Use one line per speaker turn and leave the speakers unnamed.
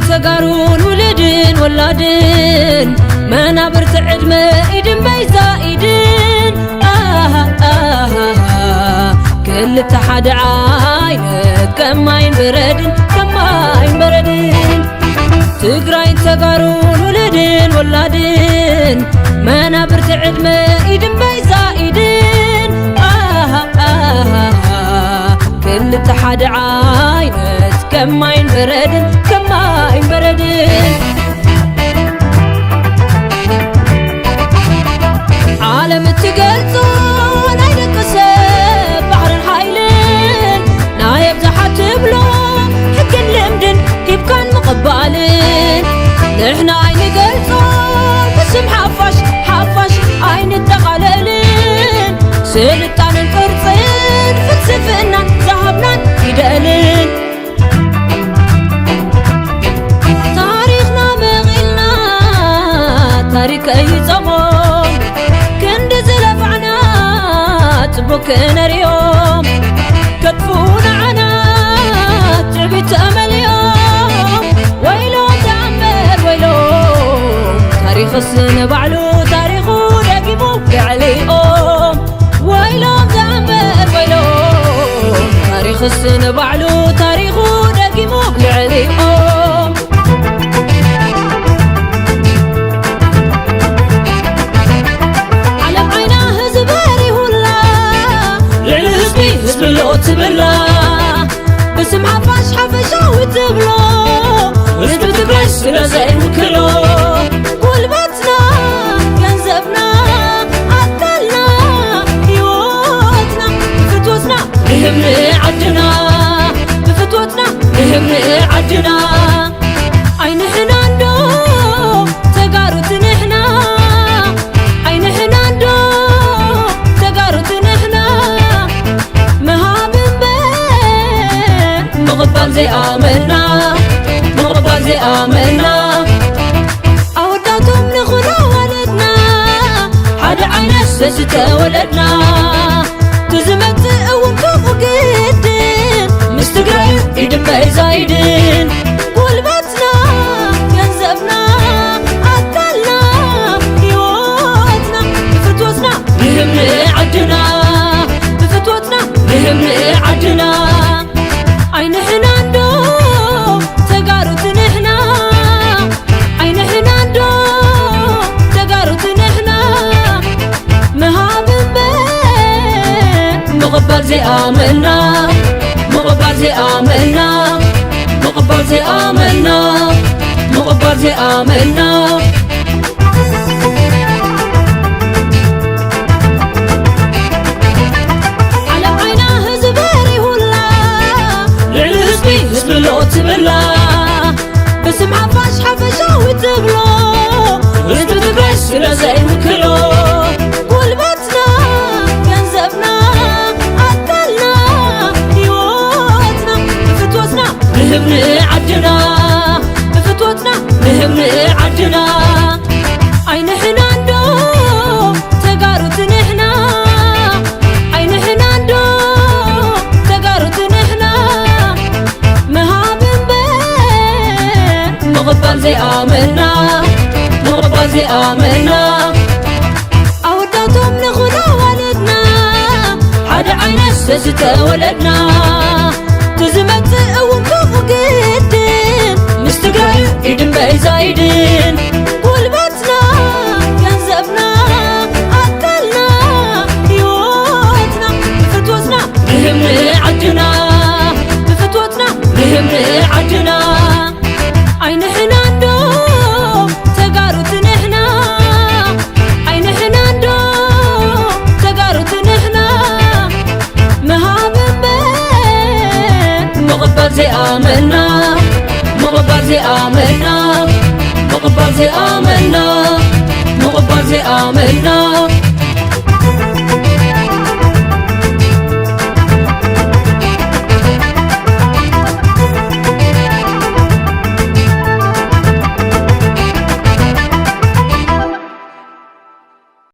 تقارون ولدين ولادين منابر تعدم إيدن بيزا إيدن كل اتحاد عاينت كماين بردن كماين بردن تقراين تقارون ولدين ولادين منابر تعدم إيدن بيزا إيدن كل اتحاد عاينت كماين بردن كماين بردن عالم التقلصون عينك سب بحر الحايلين نايب زحات بلو حق اللمدن يبكان مقبالين نحنا عين قلصون بسم حفاش عين التقاللين سلطان القرصين فلسفنا ذهبنا يدقلين تاريخنا مغيلنا تاريخ أي زمان كند زلفعنا تبكنا اليوم كتفونا عنا تعبت أمل يوم ويلو تعمل ويلو تاريخ السنة بعلو تاريخو دقيمو بعليهم ويلو تعمل ويلو تاريخ السنة بعلو تاريخو دقيمو بعليهم على عيناه زباري هلا للحزبي حزب لو تبلا بسم حفشة وتبلو حزب تقرأ سنة زي وكلو قلبتنا جنزبنا عدلنا هيوتنا بفتوتنا مهمنا عدنا بفتوتنا مهمنا عدنا عين حنا ندو تقارت نحنا عين حنا ندو تقارت نحنا مهابن بين مغبان زي آمنا مغبان زي آمنا أوداتهم نخنا ولدنا حد عين السجدة ولدنا تزمت أولكم وقدين مستقرأي إيدن بيزايدين قلبتنا جنزبنا عدلنا هيوتنا بفتوتنا مهمنا عدنا بفتوتنا مهمنا عدنا عين حنا ندو تقارت نحنا عين حنا ندو تقارت نحنا مهابن بين مغبر زي آمنا مغبر زي آمنا مغبر زي آمنا مغبر زي آمنا على عيناه زباري هلا للحزبي حزب لو تبلا بسم حفشة وتبلو حزب تقرأ سنة زي وكلو قلبتنا جنزبنا عدلنا هيوتنا بفتوتنا مهمنا عدنا بفتوتنا مهمنا عدنا عين حنا ندو تقارت نحنا عين حنا ندو تقارت نحنا مهابن بين مغبان زي آمنا مغبان زي آمنا أوداتهم نخنا ولدنا حد عين السجدة ولدنا تزمت أولكم وقدين مستقرأي إيدن بيزايدين قلبتنا جنزبنا عدلنا هيوتنا بفتوتنا مهمنا عدنا بفتوتنا مهمنا عدنا عين حنا ندو تقارت نحنا عين حنا ندو تقارت نحنا مهابن بين مغبر زي آمنا مغبر زي آمنا مغبر زي آمنا مغبر زي آمنا